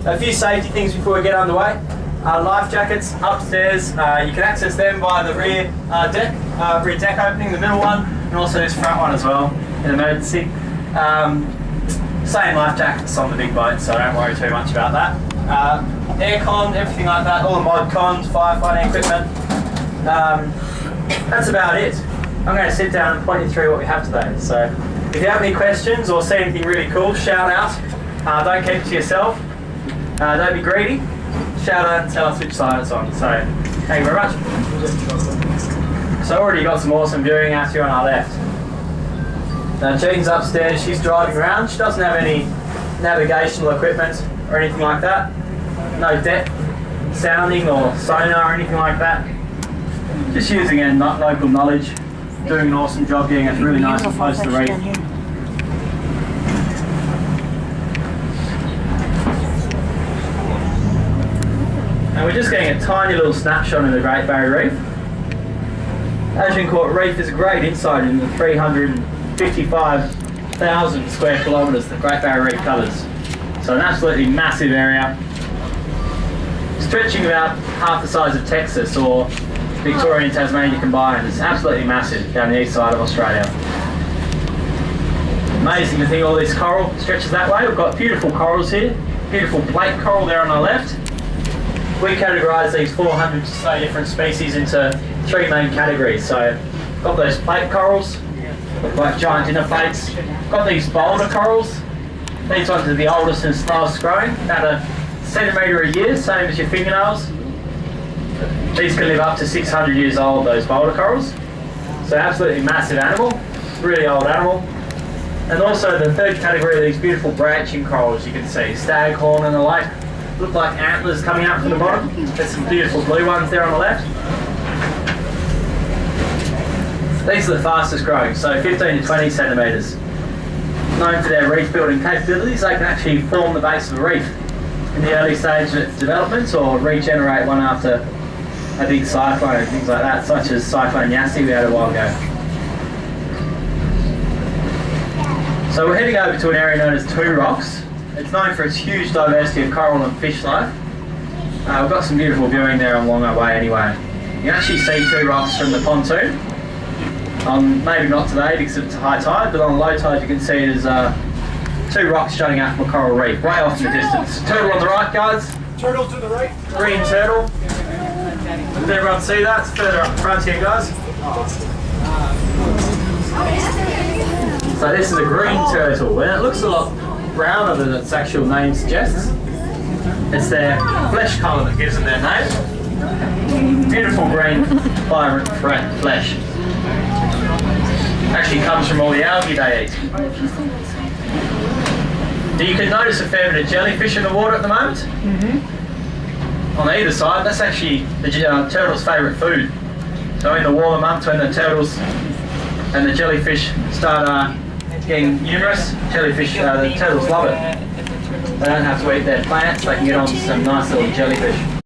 A few safety things before we get underway. Life jackets upstairs, you can access them via the rear deck opening, the middle one, and also this front one as well, in emergency. Same life jackets on the big boat, so don't worry too much about that. Aircon, everything like that, all the mod cons, firefighting equipment. That's about it. I'm going to sit down and point you through what we have today. So if you have any questions or see anything really cool, shout out. Don't keep it to yourself. Don't be greedy. Shout out and tell us which side it's on. So thank you very much. So already got some awesome viewing out here on our left. Now Jean's upstairs, she's driving around. She doesn't have any navigational equipment or anything like that. No depth sounding or sonar or anything like that. Just using her local knowledge, doing an awesome job getting us really nice and close to the reef. And we're just getting a tiny little snapshot of the Great Barrier Reef. Agincourt Reef is a great insight into the 355,000 square kilometres that Great Barrier Reef covers. So an absolutely massive area, stretching about half the size of Texas or Victoria and Tasmania combined. It's absolutely massive down the east side of Australia. Amazing to think all this coral stretches that way. We've got beautiful corals here, beautiful plate coral there on our left. We categorise these 400 or so different species into 3 main categories. So, got those plate corals, like giant dinner plates. Got these boulder corals. These ones are the oldest and slowest growing, about a centimetre a year, same as your fingernails. These can live up to 600 years old, those boulder corals. So absolutely massive animal, really old animal. And also the third category of these beautiful branching corals you can see, staghorn and the like. Look like antlers coming out from the bottom. There's some beautiful blue ones there on the left. These are the fastest growing, so 15 to 20 centimetres. Known for their reef building capabilities, they can actually form the base of a reef in the early stage of development or regenerate one after a big cyclone and things like that, such as Cyclone Yassi we had a while ago. So we're heading over to an area known as Two Rocks. It's known for its huge diversity of coral and fish life. We've got some beautiful viewing there along our way anyway. You can actually see Two Rocks from the pontoon. Maybe not today because it's high tide, but on low tide you can see there's 2 rocks jutting out from a coral reef, way off in the distance. Turtle on the right, guys. Turtle to the right. Green turtle. Does everyone see that? It's further up front here, guys. So this is a green turtle, and it looks a lot browner than its actual name suggests. It's their flesh colour that gives them their name. Beautiful green, vibrant flesh. Actually comes from all the algae they eat. You can notice a fair bit of jellyfish in the water at the moment. On either side, that's actually the turtle's favourite food. So in the warmer months when the turtles and the jellyfish start getting numerous, the turtles love it. They don't have to eat their plants, they can get on to some nice little jellyfish.